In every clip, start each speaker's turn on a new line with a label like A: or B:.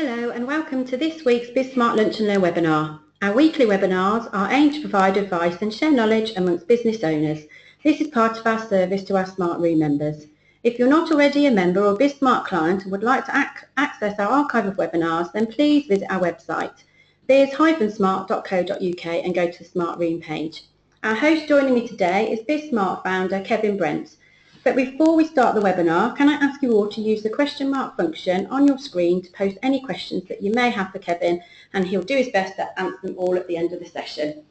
A: Hello and welcome to this week's BizSmart Lunch and Learn webinar. Our weekly webinars are aimed to provide advice and share knowledge amongst business owners. This is part of our service to our Smart Room members. If you're not already a member or BizSmart client and would like to access our archive of webinars, then please visit our website biz-smart.co.uk and go to the Smart Room page. Our host joining me today is BizSmart founder Kevin Brent. But before we start the webinar, can I ask you all to use the question mark function on your screen to post any questions that you may have for Kevin, and he'll do his best to answer them all at the end of the session.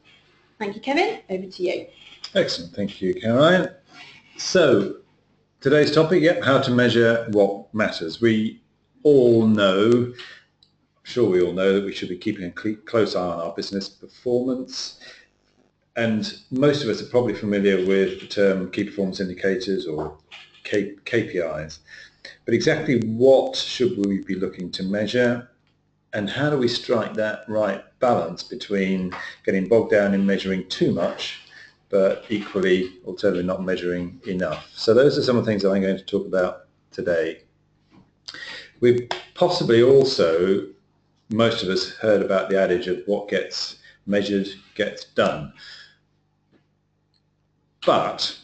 A: Thank you, Kevin. Over to you.
B: Excellent. Thank you, Caroline. So, today's topic, how to measure what matters. We all know, I'm sure we all know that we should be keeping a close eye on our business performance. And most of us are probably familiar with the term key performance indicators or KPIs. But exactly what should we be looking to measure, and how do we strike that right balance between getting bogged down in measuring too much, but equally, alternatively, not measuring enough? So those are some of the things that I'm going to talk about today. We've possibly also, most of us, heard about the adage of what gets measured gets done. But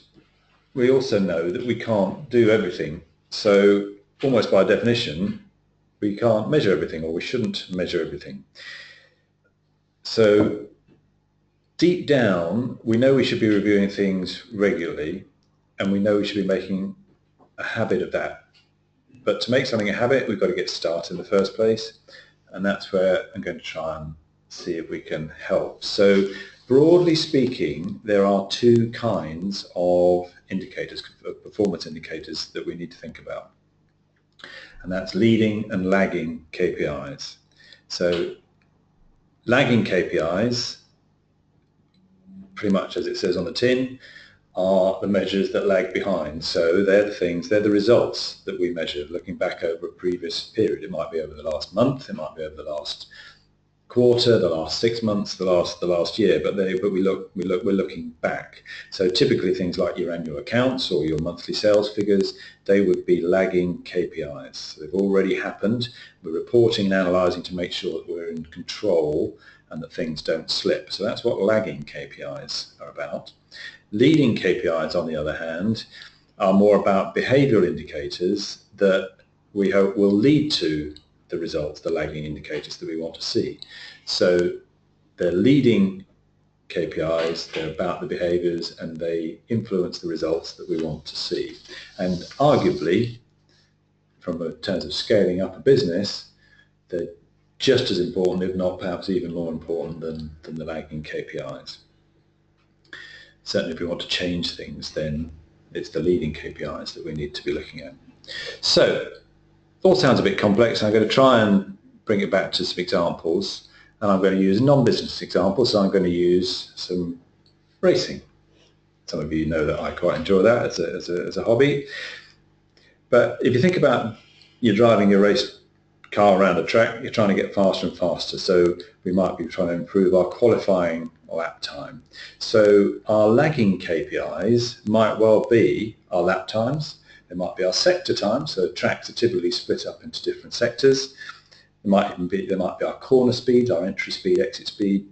B: we also know that we can't do everything. So almost by definition, we can't measure everything, or we shouldn't measure everything. So deep down, we know we should be reviewing things regularly, and we know we should be making a habit of that. But to make something a habit, we've got to get started in the first place, and that's where I'm going to try and see if we can help. So broadly speaking, there are two kinds of indicators, performance indicators, that we need to think about. And that's leading and lagging KPIs. So lagging KPIs, pretty much as it says on the tin, are the measures that lag behind. So they're the results that we measure looking back over a previous period. It might be over the last month, it might be over the last quarter, the last 6 months, the last year, but we're looking back. So typically things like your annual accounts or your monthly sales figures, they would be lagging KPIs. So they've already happened. We're reporting and analysing to make sure that we're in control and that things don't slip. So that's what lagging KPIs are about. Leading KPIs, on the other hand, are more about behavioural indicators that we hope will lead to the results, the lagging indicators that we want to see. So they're leading KPIs, they're about the behaviours, and they influence the results that we want to see. And arguably, from terms of scaling up a business, they're just as important, if not perhaps even more important than the lagging KPIs. Certainly if we want to change things, then it's the leading KPIs that we need to be looking at. So all sounds a bit complex. I'm going to try and bring it back to some examples, and I'm going to use non-business examples. So I'm going to use some racing. Some of you know that I quite enjoy that as a hobby. But if you think about you're driving your race car around a track, you're trying to get faster and faster. So we might be trying to improve our qualifying lap time. So our lagging KPIs might well be our lap times. There might be our sector time, so tracks are typically split up into different sectors. There might be our corner speed, our entry speed, exit speed,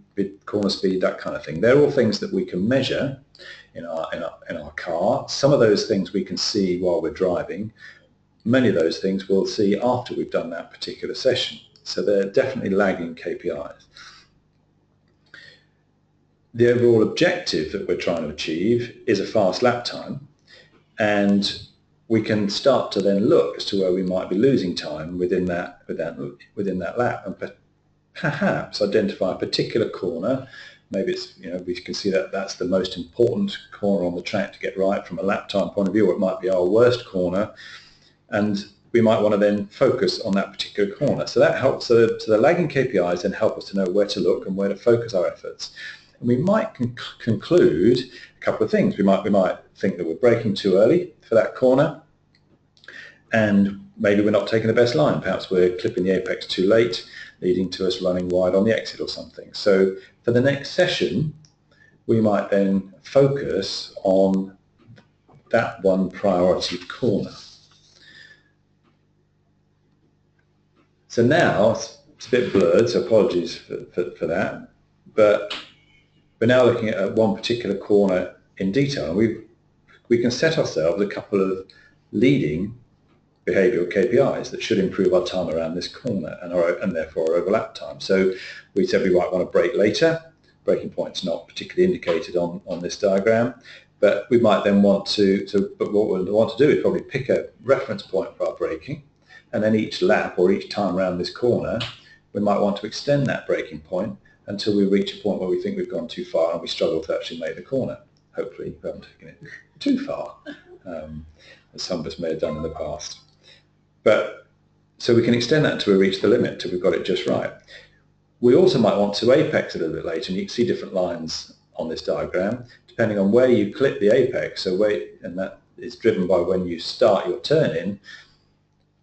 B: corner speed, that kind of thing. They're all things that we can measure in our car. Some of those things we can see while we're driving. Many of those things we'll see after we've done that particular session. So they're definitely lagging KPIs. The overall objective that we're trying to achieve is a fast lap time, and we can start to then look as to where we might be losing time within that lap, and perhaps identify a particular corner. Maybe it's, we can see that that's the most important corner on the track to get right from a lap time point of view, or it might be our worst corner, and we might want to then focus on that particular corner. So that helps. So the lagging KPIs then help us to know where to look and where to focus our efforts. And we might conclude a couple of things. We might think that we're braking too early for that corner, and maybe we're not taking the best line. Perhaps we're clipping the apex too late, leading to us running wide on the exit or something. So for the next session, we might then focus on that one priority corner. So now it's a bit blurred, so apologies for that, but we're now looking at one particular corner in detail, and we can set ourselves a couple of leading behavioural KPIs that should improve our time around this corner and therefore our overlap time. So we said we might want to break later. Breaking point's not particularly indicated on this diagram, but we might then want but what we'll want to do is probably pick a reference point for our breaking, and then each lap or each time around this corner, we might want to extend that breaking point until we reach a point where we think we've gone too far and we struggle to actually make the corner. Hopefully we haven't taken it too far, as some of us may have done in the past. But so we can extend that until we reach the limit, till we've got it just right. We also might want to apex a little bit later, and you can see different lines on this diagram, depending on where you clip the apex, and that is driven by when you start your turn in,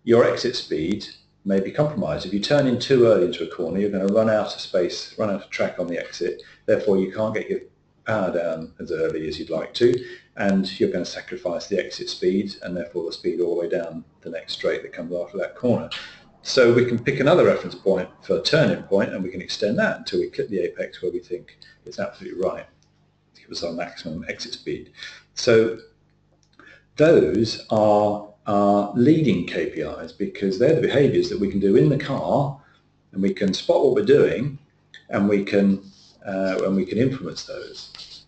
B: your exit speed may be compromised. If you turn in too early into a corner, you're going to run out of space, run out of track on the exit, therefore you can't get your power down as early as you'd like to, and you're going to sacrifice the exit speed and therefore the speed all the way down the next straight that comes after that corner. So we can pick another reference point for a turning point, and we can extend that until we clip the apex where we think it's absolutely right to give us our maximum exit speed. So those are our leading KPIs, because they're the behaviours that we can do in the car, and we can spot what we're doing, and we can influence those.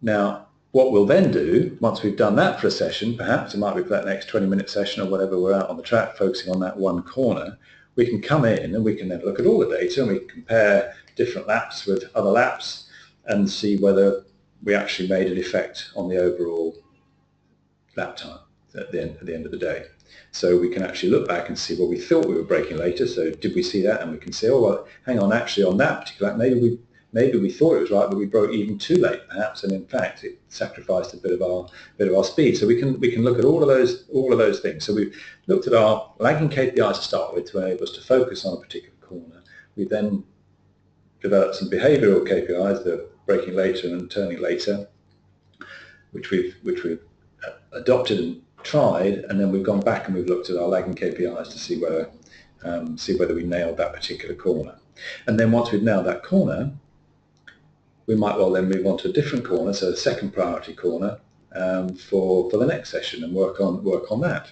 B: Now, what we'll then do, once we've done that for a session, perhaps it might be for that next 20-minute session or whatever, we're out on the track focusing on that one corner, we can come in and we can then look at all the data, and we can compare different laps with other laps and see whether we actually made an effect on the overall lap time at the end of the day. So we can actually look back and see, well, we thought we were braking later, so did we see that? And we can say, oh, well, hang on, actually on that particular lap, maybe we thought it was right, but we broke even too late, perhaps, and in fact it sacrificed a bit of our speed. So we can look at all of those things. So we've looked at our lagging KPIs to start with to enable us to focus on a particular corner. We then developed some behavioural KPIs, the braking later and turning later, which we've adopted and tried, and then we've gone back and we've looked at our lagging KPIs to see whether we nailed that particular corner. And then once we've nailed that corner, we might well then move on to a different corner, so a second priority corner, for the next session, and work on that.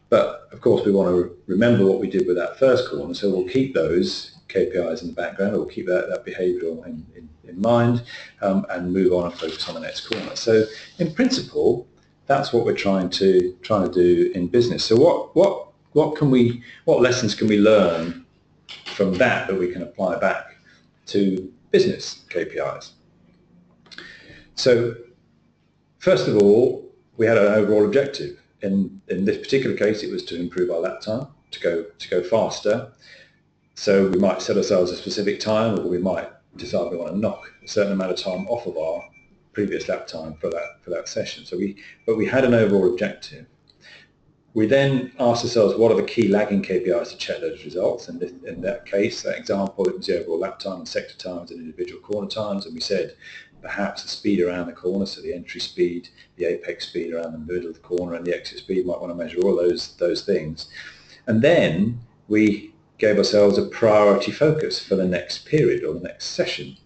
B: But of course we want to remember what we did with that first corner, so we'll keep those KPIs in the background, or we'll keep that behavioural in mind, and move on and focus on the next corner. So in principle, that's what we're trying to do in business. So what lessons can we learn from that we can apply back to business KPIs? So first of all, we had an overall objective. In this particular case, it was to improve our lap time, to go faster. So we might set ourselves a specific time, or we might decide we want to knock a certain amount of time off of our previous lap time for that session. But we had an overall objective. We then asked ourselves, what are the key lagging KPIs to check those results? And in that case, that example, it was the overall lap time and sector times and individual corner times. And we said perhaps the speed around the corner, so the entry speed, the apex speed around the middle of the corner, and the exit speed, might want to measure all those things. And then we gave ourselves a priority focus for the next period or the next session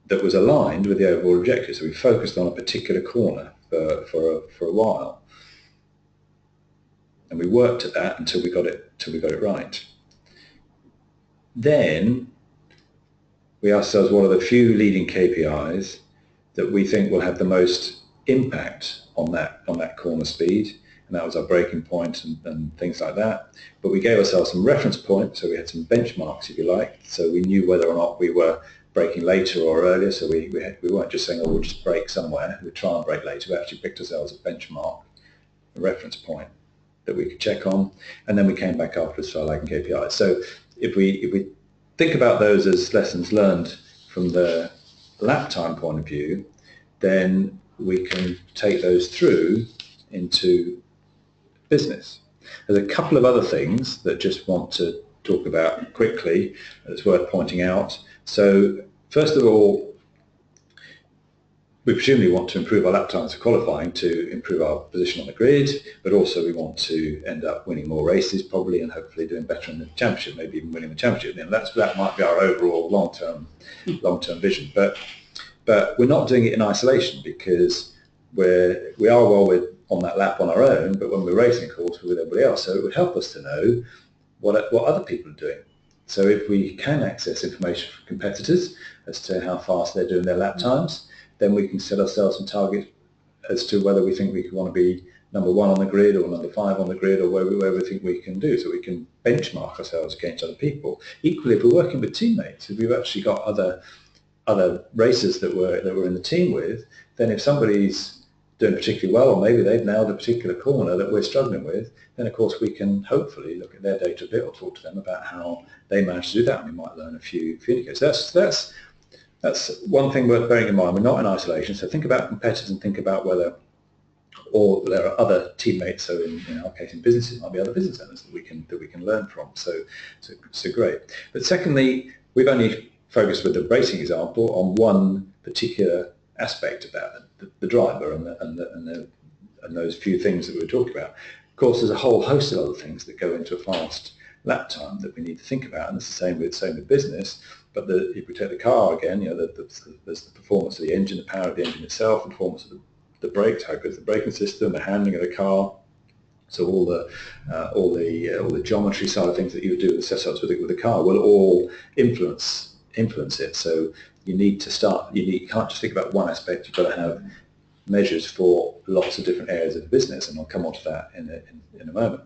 B: that was aligned with the overall objective. So we focused on a particular corner for a while, and we worked at that until we got it right. Then we asked ourselves, what are the few leading KPIs that we think will have the most impact on that corner speed? And that was our breaking point and things like that. But we gave ourselves some reference points, so we had some benchmarks, if you like, so we knew whether or not we were braking later or earlier. So we weren't just saying, oh, we'll just brake somewhere, we'll try and brake later. We actually picked ourselves a benchmark, a reference point that we could check on, and then we came back afterwards for our lagging KPIs. So if we think about those as lessons learned from the lap time point of view, then we can take those through into business. There's a couple of other things that just want to talk about quickly that's worth pointing out. So first of all, we presumably want to improve our lap times for qualifying to improve our position on the grid, but also we want to end up winning more races probably and hopefully doing better in the championship, maybe even winning the championship. And that might be our overall long-term vision. But we're not doing it in isolation because we are well on that lap on our own, but when we're racing, of course, we're with everybody else. So it would help us to know what other people are doing. So if we can access information from competitors as to how fast they're doing their lap times, then we can set ourselves some targets as to whether we think we want to be number 1 on the grid or number 5 on the grid, or where we think we can do, so we can benchmark ourselves against other people. Equally, if we're working with teammates, if we've actually got other racers that we're in the team with, then if somebody's doing particularly well, or maybe they've nailed a particular corner that we're struggling with, then of course we can hopefully look at their data a bit or talk to them about how they managed to do that, and we might learn a few indicators. That's one thing worth bearing in mind. We're not in isolation, so think about competitors and think about whether, or there are other teammates. So in our case, in businesses, it might be other business owners that we can learn from. So great. But secondly, we've only focused with the racing example on one particular aspect of that, the driver and those few things that we were talking about. Of course, there's a whole host of other things that go into a fast lap time that we need to think about, and it's the same with business. But if we take the car again, there's the performance of the engine, the power of the engine itself, the performance of the brakes, how good is the braking system, the handling of the car. So all the geometry side of things that you would do with the setups with the car will all influence it. So you need to start. You can't just think about one aspect. You've got to have measures for lots of different areas of the business, and I'll come on to that in a moment.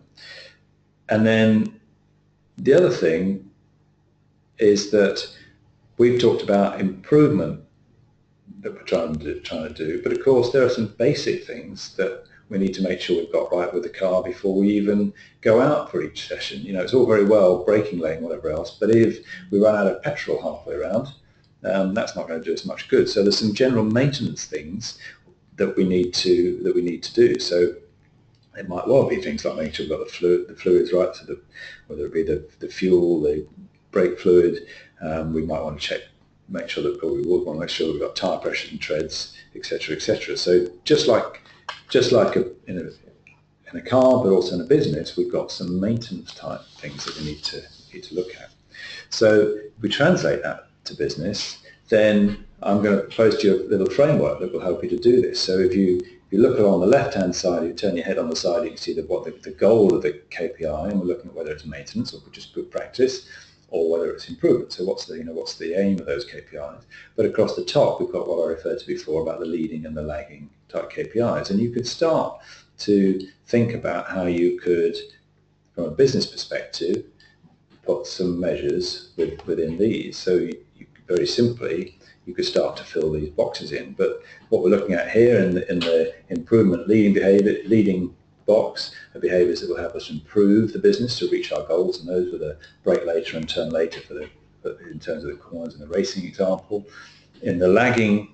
B: And then the other thing is that we've talked about improvement that we're trying to do, but of course there are some basic things that we need to make sure we've got right with the car before we even go out for each session. It's all very well braking lane, whatever else, but if we run out of petrol halfway around, that's not going to do us much good. So there's some general maintenance things that we need to do. So it might well be things like making sure we've got the fluids right, so whether it be the fuel, the brake fluid, we might want to make sure that we would want to make sure we've got tyre pressures and treads, etc., etc. So just like in a car, but also in a business, we've got some maintenance type things that we need to look at. So if we translate that to business, then I'm going to propose to you a little framework that will help you to do this. So if you look along the left-hand side, you turn your head on the side, you can see the goal of the KPI, and we're looking at whether it's maintenance or just good practice, or whether it's improvement. So what's the aim of those KPIs? But across the top, we've got what I referred to before about the leading and the lagging type KPIs, and you could start to think about how you could, from a business perspective, put some measures within these. So very simply, you could start to fill these boxes in. But what we're looking at here in the improvement leading box are behaviours that will help us improve the business to reach our goals, and those are the brake later and turn later in terms of the corners in the racing example. In the lagging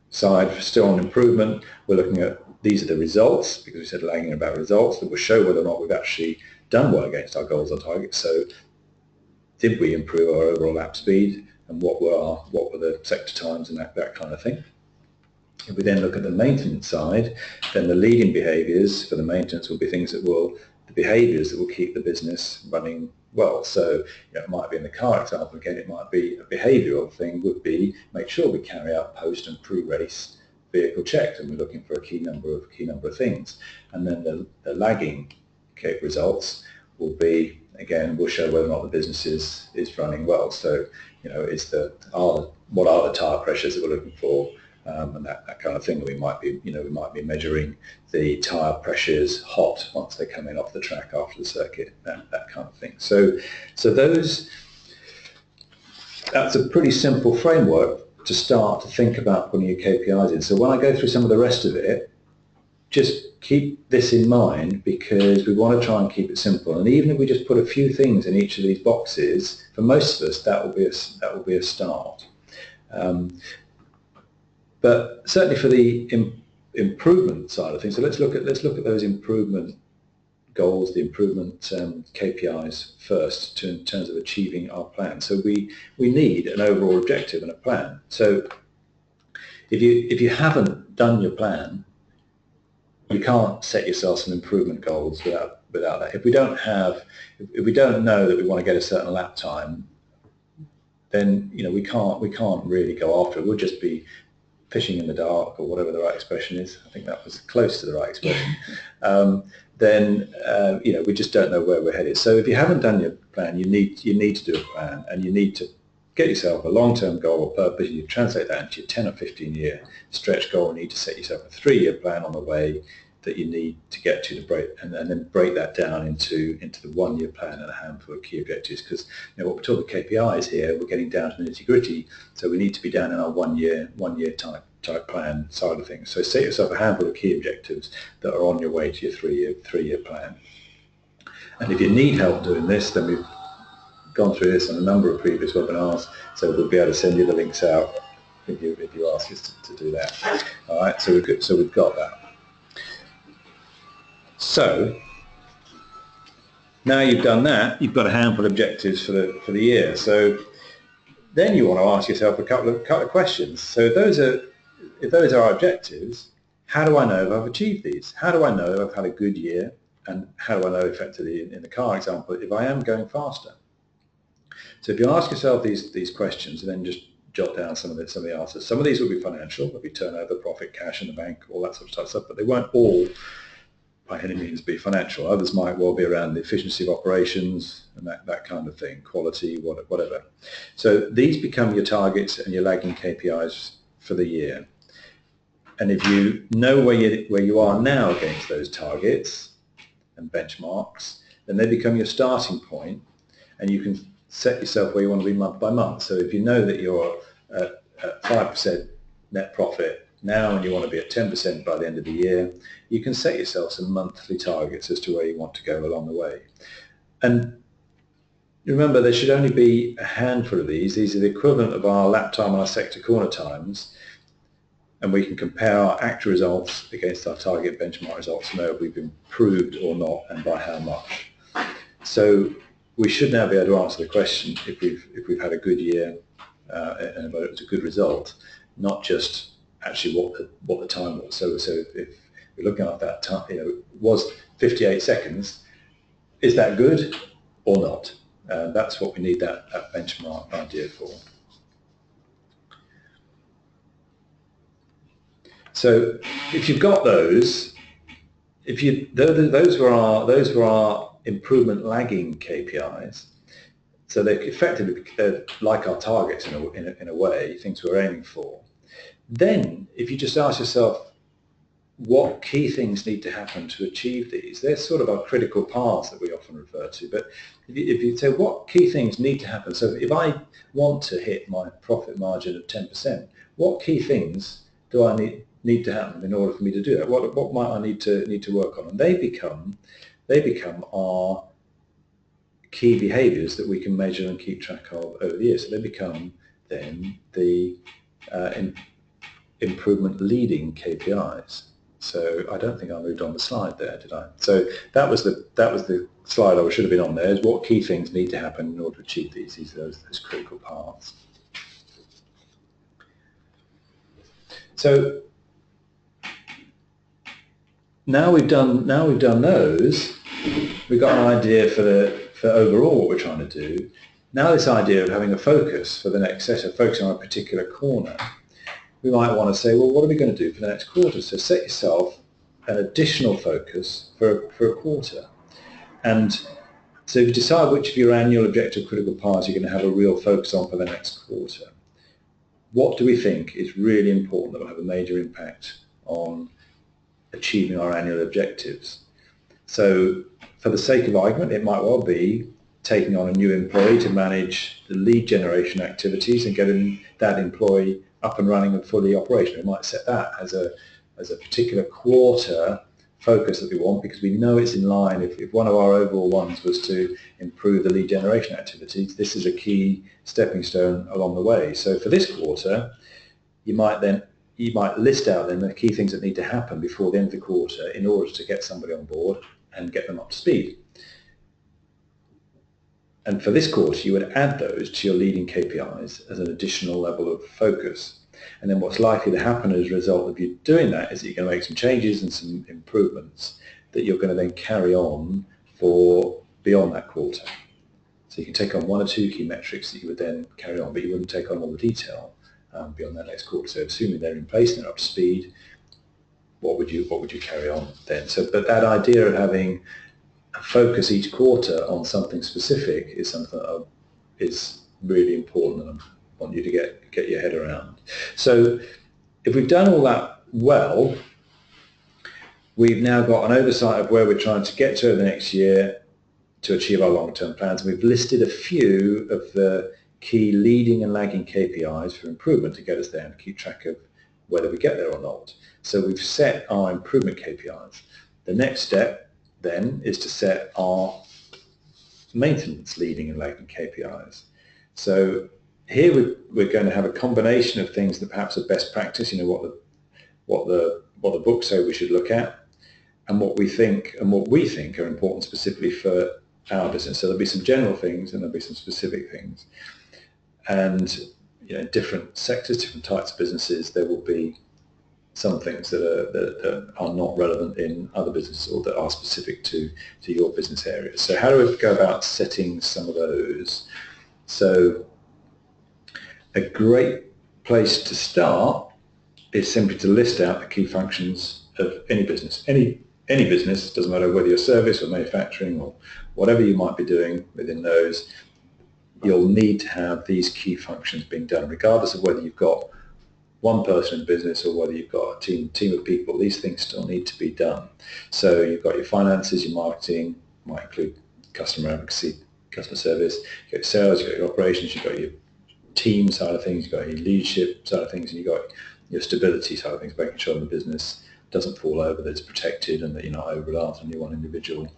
B: side, still on improvement, we're looking at these are the results, because we said lagging about results that will show whether or not we've actually done well against our goals or targets. So did we improve our overall lap speed, and what were the sector times and that kind of thing. If we then look at the maintenance side, then the leading behaviours for the maintenance will be the behaviours that will keep the business running well. So it might be in the car example again, it might be a behavioural thing would be make sure we carry out post and pre-race vehicle checks, and we're looking for a key number of things. And then the lagging results will be, again, will show whether or not the business is running well. So what are the tyre pressures that we're looking for, and that kind of thing. We might be measuring the tyre pressures hot once they come in off the track after the circuit, that kind of thing. So that's a pretty simple framework to start to think about putting your KPIs in. So when I go through some of the rest of it, just keep this in mind, because we want to try and keep it simple. And even if we just put a few things in each of these boxes, for most of us that will be a start. But certainly for the improvement side of things, so let's look at those improvement goals, the improvement KPIs first, in terms of achieving our plan. So we need an overall objective and a plan. So if you haven't done your plan, you can't set yourself some improvement goals without that. If we don't know that we want to get a certain lap time, then we can't really go after it. We'll just be fishing in the dark, or whatever the right expression is. I think that was close to the right expression. Then we just don't know where we're headed. So if you haven't done your plan, you need to do a plan, and you need to get yourself a long-term goal or purpose. You translate that into your 10 or 15-year stretch goal. You need to set yourself a 3-year plan on the way that you need to get to break, and then break that down into the 1-year plan and a handful of key objectives. Because what we're talking KPIs here, we're getting down to the nitty-gritty, so we need to be down in our one year type plan side of things. So set yourself a handful of key objectives that are on your way to your 3-year plan. And if you need help doing this, then we've gone through this on a number of previous webinars, so we'll be able to send you the links out if you ask us to do that. All right, so we've got that. So now you've done that, you've got a handful of objectives for the year. So then you want to ask yourself a couple of questions. So if those are our objectives, how do I know if I've achieved these? How do I know if I've had a good year? And how do I know, effectively, in the car example, if I am going faster? So if you ask yourself these questions, and then just jot down some of the answers. Some of these will be financial, there'll be turnover, profit, cash in the bank, all that sort of stuff, but they won't all by any means be financial. Others might well be around the efficiency of operations and that kind of thing, quality, whatever. So these become your targets and your lagging KPIs for the year. And if you know where you are now against those targets and benchmarks, then they become your starting point, and you can set yourself where you want to be month by month. So if you know that you're at 5% net profit now and you want to be at 10% by the end of the year, you can set yourself some monthly targets as to where you want to go along the way. And remember, there should only be a handful of these. These are the equivalent of our lap time and our sector corner times, and we can compare our actual results against our target benchmark results to know if we've improved or not, and by how much. So we should now be able to answer the question if we've had a good year and whether it was a good result, not just actually what the time was. So if we're looking at that time, was 58 seconds, is that good or not? That's what we need that benchmark idea for. So if you've got those, those were our improvement lagging KPIs. So they're effectively like our targets in a way, things we're aiming for. Then, if you just ask yourself, what key things need to happen to achieve these? They're sort of our critical paths that we often refer to. But if you say, what key things need to happen? So if I want to hit my profit margin of 10%, what key things do I need to happen in order for me to do that? What might I need to work on? And they become our key behaviours that we can measure and keep track of over the years. So they become then the improvement leading KPIs. So I don't think I moved on the slide there, did I? So that was the slide I should have been on there, is what key things need to happen in order to achieve these are those critical paths. So now we've done those, we've got an idea for overall what we're trying to do. Now this idea of having a focus for the next session, focusing on a particular corner, we might want to say, well, what are we going to do for the next quarter? So set yourself an additional focus for a quarter. And so if you decide which of your annual objective critical paths you're going to have a real focus on for the next quarter, what do we think is really important that will have a major impact on achieving our annual objectives? So for the sake of argument, it might well be taking on a new employee to manage the lead generation activities and getting that employee up and running and fully operational. We might set that as a particular quarter focus that we want, because we know it's in line. If one of our overall ones was to improve the lead generation activities, this is a key stepping stone along the way. So for this quarter, you might list out then the key things that need to happen before the end of the quarter in order to get somebody on board and get them up to speed. And for this quarter, you would add those to your leading KPIs as an additional level of focus. And then what's likely to happen as a result of you doing that is that you're going to make some changes and some improvements that you're going to then carry on for beyond that quarter. So you can take on one or two key metrics that you would then carry on, but you wouldn't take on all the detail beyond that next quarter. So assuming they're in place and they're up to speed, what would you carry on then? So, but that idea of having a focus each quarter on something specific is something that is really important, and I want you to get your head around. So if we've done all that well, we've now got an oversight of where we're trying to get to over the next year to achieve our long-term plans. We've listed a few of the key leading and lagging KPIs for improvement to get us there and keep track of whether we get there or not. So we've set our improvement KPIs. The next step then is to set our maintenance leading and lagging KPIs. So here we're going to have a combination of things that perhaps are best practice, you know, what the books say we should look at, and what we think are important specifically for our business. So there'll be some general things and there'll be some specific things. And you know, different sectors, different types of businesses, there will be some things that are not relevant in other businesses or that are specific to your business area. So how do we go about setting some of those? So a great place to start is simply to list out the key functions of any business. Any business, doesn't matter whether you're service or manufacturing or whatever you might be doing within those, you'll need to have these key functions being done, regardless of whether you've got one person in business or whether you've got a team of people. These things still need to be done. So you've got your finances, your marketing, might include customer advocacy, customer service, you've got your sales, you've got your operations, you've got your team side of things, you've got your leadership side of things, and you've got your stability side of things, making sure the business doesn't fall over, that it's protected, and that you're not over reliant on any one individual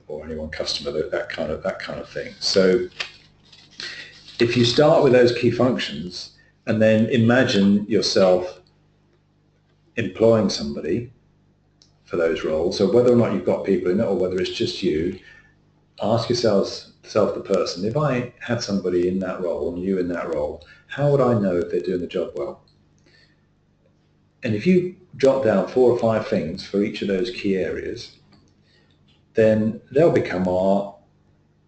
B: or any one customer, that kind of thing. So if you start with those key functions and then imagine yourself employing somebody for those roles, so whether or not you've got people in it or whether it's just you, ask yourself the person, if I had somebody in that role and you in that role, how would I know if they're doing the job well? And if you jot down 4 or 5 things for each of those key areas, then they'll become our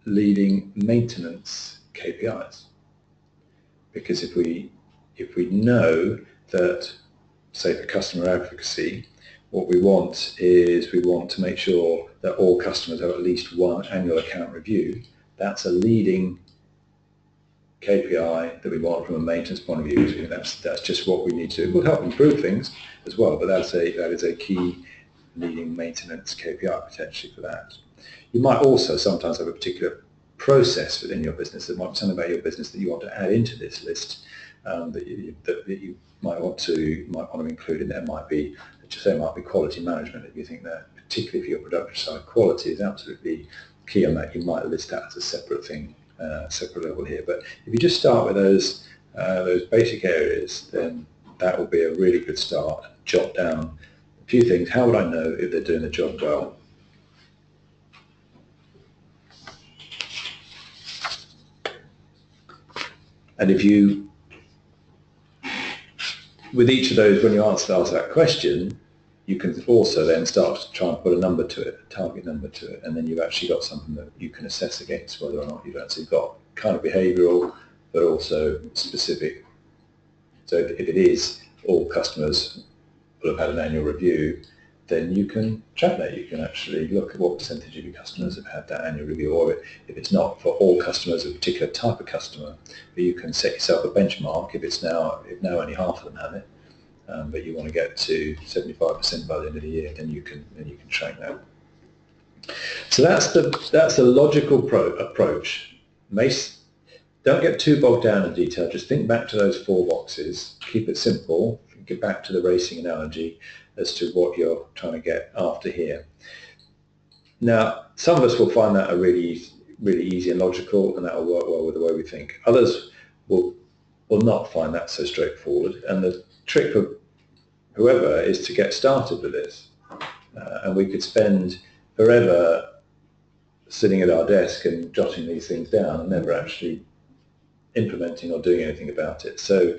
B: leading maintenance KPIs. Because if we know that, say for customer advocacy, what we want is we want to make sure that all customers have at least one annual account review. That's a leading KPI that we want from a maintenance point of view. That's just what we need to do. It will help improve things as well, but that is a key leading maintenance KPI potentially for that. You might also sometimes have a particular process within your business. There might be something about your business that you want to add into this list that you might want to include in there. Might be quality management. If you think that particularly for your production side, quality is absolutely key on that, you might list that as a separate thing, separate level here. But if you just start with those basic areas, then that will be a really good start. Jot down a few things. How would I know if they're doing the job well? And if you, with each of those, when you ask that question, you can also then start to try and put a number to it, a target number to it, and then you've actually got something that you can assess against whether or not you've actually got kind of behavioural, but also specific. So if it is all customers will have had an annual review, then you can track that. You can actually look at what percentage of your customers have had that annual review, or if it's not for all customers, a particular type of customer, but you can set yourself a benchmark. If now only half of them have it, but you want to get to 75% by the end of the year, then you can track that. So that's the logical approach. Don't get too bogged down in detail. Just think back to those 4 boxes. Keep it simple. Get back to the racing analogy as to what you're trying to get after here. Now, some of us will find that a really easy and logical, and that will work well with the way we think. Others will not find that so straightforward, and the trick of whoever is to get started with this. And we could spend forever sitting at our desk and jotting these things down and never actually implementing or doing anything about it. So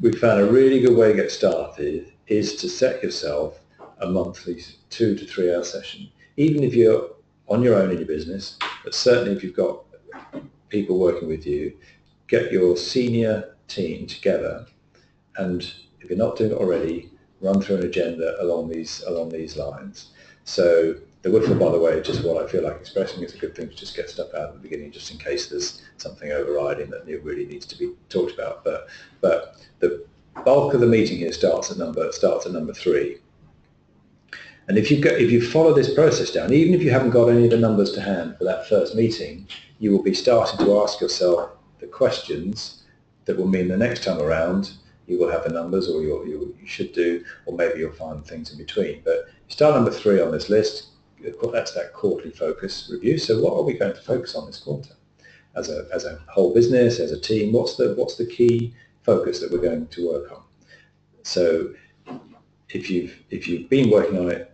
B: we found a really good way to get started is to set yourself a monthly 2 to 3 hour session. Even if you're on your own in your business, but certainly if you've got people working with you, get your senior team together, and if you're not doing it already, run through an agenda along these lines. So the whiffle, by the way, just what I feel like expressing is a good thing to just get stuff out at the beginning, just in case there's something overriding that really needs to be talked about. But the bulk of the meeting here starts at number 3. And if you follow this process down, even if you haven't got any of the numbers to hand for that first meeting, you will be starting to ask yourself the questions that will mean the next time around you will have the numbers, or you should do, or maybe you'll find things in between. But you start number 3 on this list. That's that quarterly focus review. So what are we going to focus on this quarter? As a whole business, as a team, what's the key focus that we're going to work on? So if you've been working on it,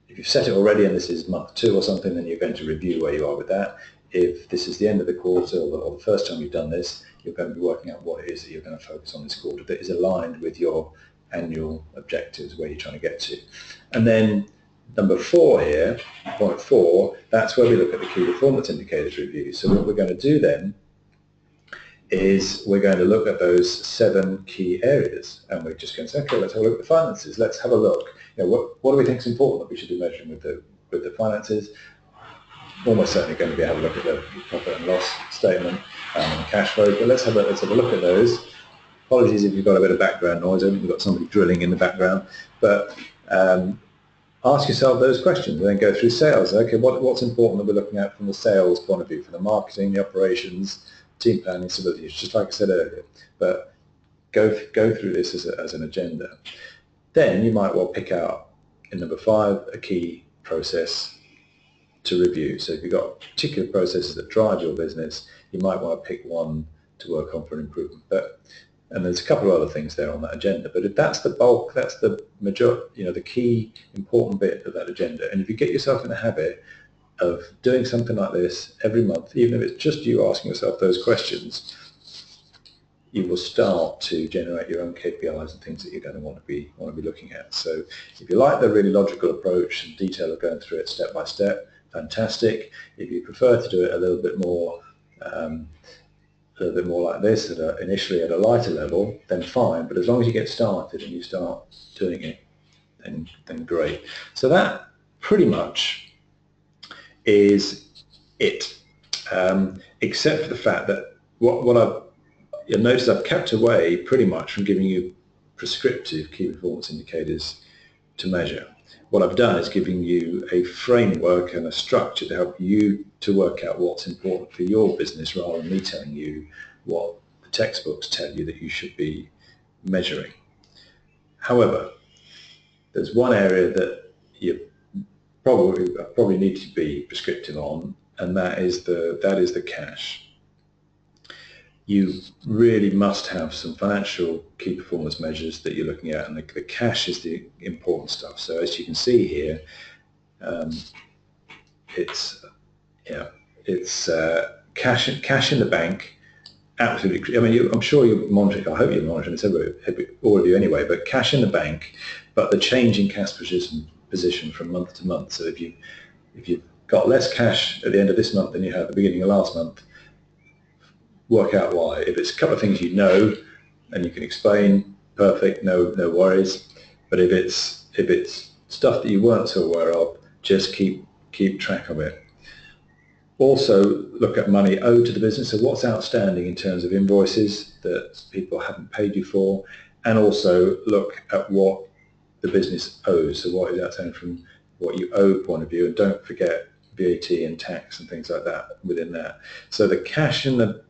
B: if you've set it already and this is month 2 or something, then you're going to review where you are with that. If this is the end of the quarter or the first time you've done this, you're going to be working out what it is that you're going to focus on this quarter that is aligned with your annual objectives, where you're trying to get to. And then number 4 here, point 4, that's where we look at the key performance indicators review. So what we're going to do then is we're going to look at those 7 key areas, and we're just going to say, okay, let's have a look at the finances. Let's have a look. What do we think is important that we should be measuring with the finances? Almost certainly going to be able to look at the profit and loss statement and cash flow. But let's have a look at those. Apologies if you've got a bit of background noise. I think we've got somebody drilling in the background. But ask yourself those questions and then go through sales. Okay, what's important that we're looking at from the sales point of view, for the marketing, the operations, team planning, stability, just like I said earlier. But go through this as an agenda. Then you might well pick out in number 5 a key process to review. So if you've got particular processes that drive your business, you might want to pick one to work on for an improvement. And there's a couple of other things there on that agenda. But if that's the bulk, that's the majority, the key important bit of that agenda. And if you get yourself in the habit of doing something like this every month, even if it's just you asking yourself those questions, you will start to generate your own KPIs and things that you're going to want to be looking at. So if you like the really logical approach and detail of going through it step by step, fantastic. If you prefer to do it a little bit more like this, initially at a lighter level, then fine. But as long as you get started and you start doing it, then great. So that pretty much is it, except for the fact that you'll notice I've kept away pretty much from giving you prescriptive key performance indicators to measure. What I've done is giving you a framework and a structure to help you to work out what's important for your business, rather than me telling you what the textbooks tell you that you should be measuring. However, there's one area that you probably need to be prescriptive on, and that is the cash. You really must have some financial key performance measures that you're looking at, and the cash is the important stuff. So as you can see here, it's cash in the bank. Absolutely. I mean, I'm sure you're monitoring. I hope you're monitoring this, all of you anyway. But cash in the bank, but the change in cash position from month to month. So if you've got less cash at the end of this month than you had at the beginning of last month, work out why. If it's a couple of things you know and you can explain, perfect, no worries. But if it's stuff that you weren't so aware of, just keep track of it. Also look at money owed to the business, so what's outstanding in terms of invoices that people haven't paid you for, and also look at what the business owes, so what is outstanding from what you owe point of view, and don't forget VAT and tax and things like that within that. So the cash and the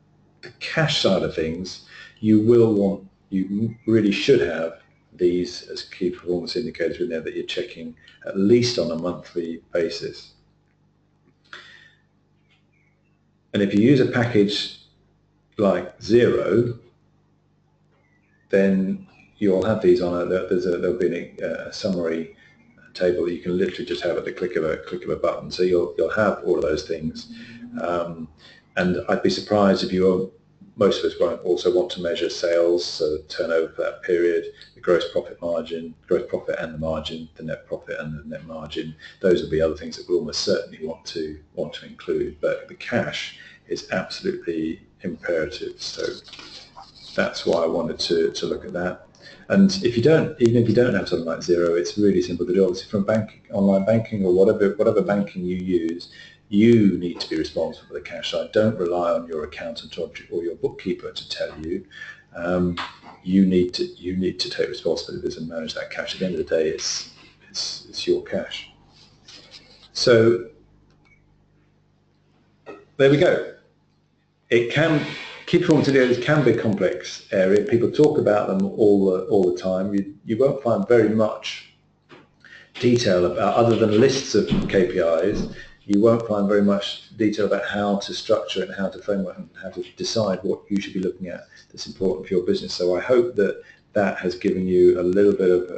B: cash side of things, you really should have these as key performance indicators in there that you're checking at least on a monthly basis. And if you use a package like Xero, then you'll have these on there'll be a summary table that you can literally just have at the click of a button. So you'll have all of those things, and I'd be surprised if most of us won't also want to measure sales, so the turnover for that period, the gross profit margin, gross profit and the margin, the net profit and the net margin. Those will be other things that we'll almost certainly want to include. But the cash is absolutely imperative. So that's why I wanted to look at that. And even if you don't have something like Xero, it's really simple to do. Obviously, from online banking or whatever banking you use, you need to be responsible for the cash side. Don't rely on your accountant or your bookkeeper to tell you. You need to take responsibility and manage that cash. At the end of the day, it's your cash. So there we go. Key performance indicators can be a complex area. People talk about them all the time. You won't find very much detail about, other than lists of KPIs. You won't find very much detail about how to structure it, and how to framework, and how to decide what you should be looking at that's important for your business. So I hope that has given you a little bit of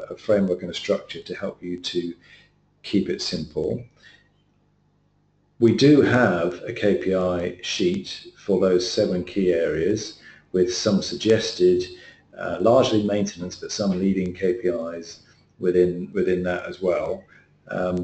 B: a framework and a structure to help you to keep it simple. We do have a KPI sheet for those 7 key areas with some suggested, largely maintenance, but some leading KPIs within that as well.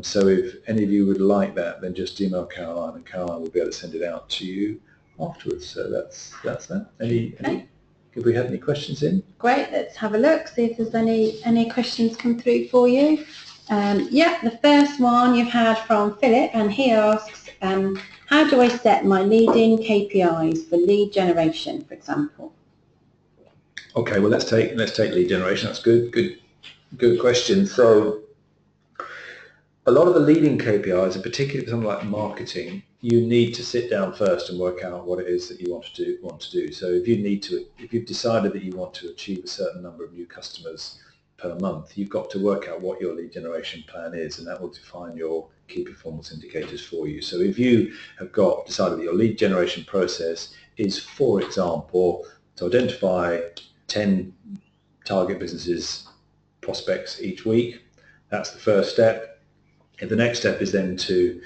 B: So if any of you would like that, then just email Caroline, and Caroline will be able to send it out to you afterwards. So that's that. Have we had any questions in?
A: Great, let's have a look, see if there's any questions come through for you. Yeah, the first one you've had from Philip, and he asks, how do I set my leading KPIs for lead generation, for example?
B: Okay, well let's take lead generation. That's good question. So a lot of the leading KPIs, and particularly for something like marketing, you need to sit down first and work out what it is that you want to do. So if you've decided that you want to achieve a certain number of new customers per month, you've got to work out what your lead generation plan is, and that will define your key performance indicators for you. So if you have decided that your lead generation process is, for example, to identify 10 target businesses, prospects each week, that's the first step. If the next step is then to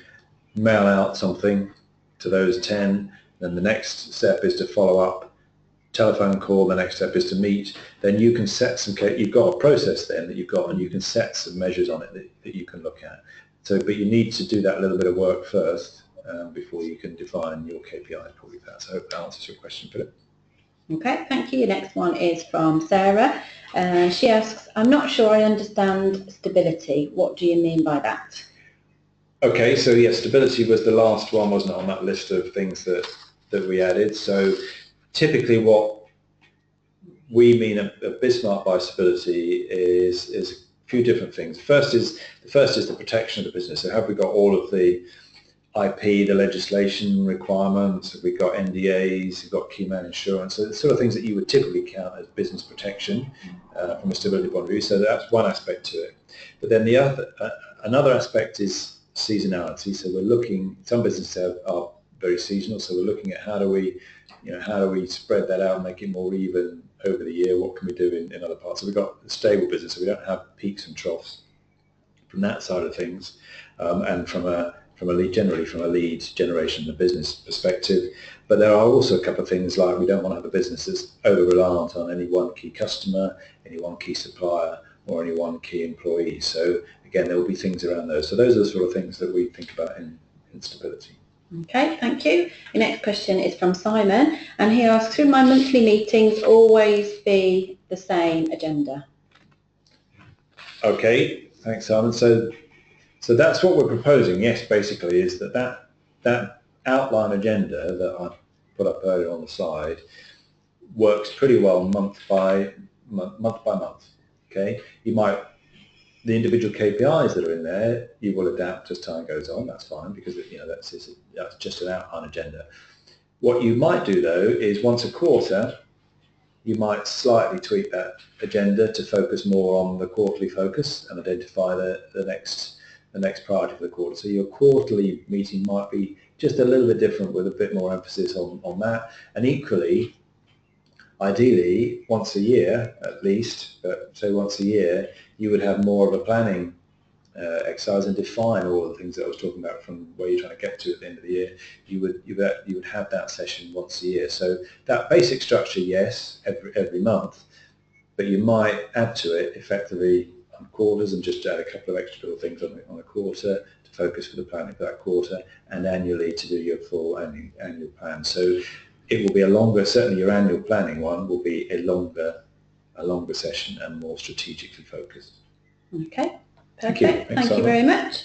B: mail out something to those 10, then the next step is to follow up, telephone call, the next step is to meet, then you can set you've got a process then that you've got, and you can set some measures on it that you can look at. So, but you need to do that little bit of work first before you can define your KPI for that. So I hope that answers your question, Philip.
A: Okay, thank you. Your next one is from Sarah. She asks, I'm not sure I understand stability. What do you mean by that?
B: Okay, so yeah, stability was the last one, wasn't it, on that list of things that we added. So typically what we mean a BizSmart by stability is a few different things. The first is the protection of the business. So have we got all of the IP, the legislation requirements, have we got NDAs, we've got key man insurance, so the sort of things that you would typically count as business protection from a stability point of view. So that's one aspect to it. But then another aspect is seasonality. So we're looking, some businesses are very seasonal, so we're looking at how do we spread that out and make it more even over the year. What can we do in other parts? So we've got a stable business, so we don't have peaks and troughs from that side of things, and from a lead generation, the business perspective. But there are also a couple of things like we don't want to have a business that's over-reliant on any one key customer, any one key supplier, or any one key employee. So again, there will be things around those. So those are the sort of things that we think about in stability.
A: Okay, thank you. Your next question is from Simon, and he asks, should my monthly meetings always be the same agenda?
B: Okay, thanks, Simon. So that's what we're proposing, yes, basically, is that outline agenda that I put up earlier on the slide works pretty well month by month. Okay, the individual KPIs that are in there, you will adapt as time goes on. That's fine, because that's just an outline agenda. What you might do though is once a quarter, you might slightly tweak that agenda to focus more on the quarterly focus and identify the next priority for the quarter. So your quarterly meeting might be just a little bit different with a bit more emphasis on that. And equally, ideally, once a year at least, but say once a year, you would have more of a planning exercise and define all the things that I was talking about from where you're trying to get to at the end of the year, you would have that session once a year. So that basic structure, yes, every month, but you might add to it effectively on quarters and just add a couple of extra little things on a quarter to focus for the planning for that quarter, and annually to do your full annual plan. So it will be a longer, certainly your annual planning one will be a longer session and more strategically focused.
A: Okay,
B: Thank you.
A: perfect. Thank you very much.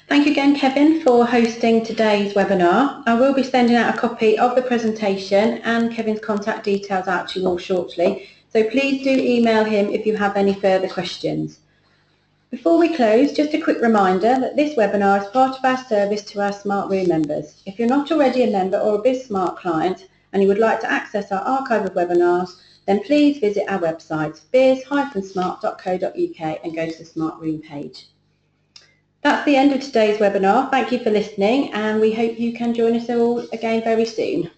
A: Thank you again, Kevin, for hosting today's webinar. I will be sending out a copy of the presentation and Kevin's contact details out to you all shortly, so please do email him if you have any further questions. Before we close, just a quick reminder that this webinar is part of our service to our Smart Room members. If you're not already a member or a BizSmart client and you would like to access our archive of webinars, then please visit our website biz-smart.co.uk and go to the Smart Room page. That's the end of today's webinar. Thank you for listening, and we hope you can join us all again very soon.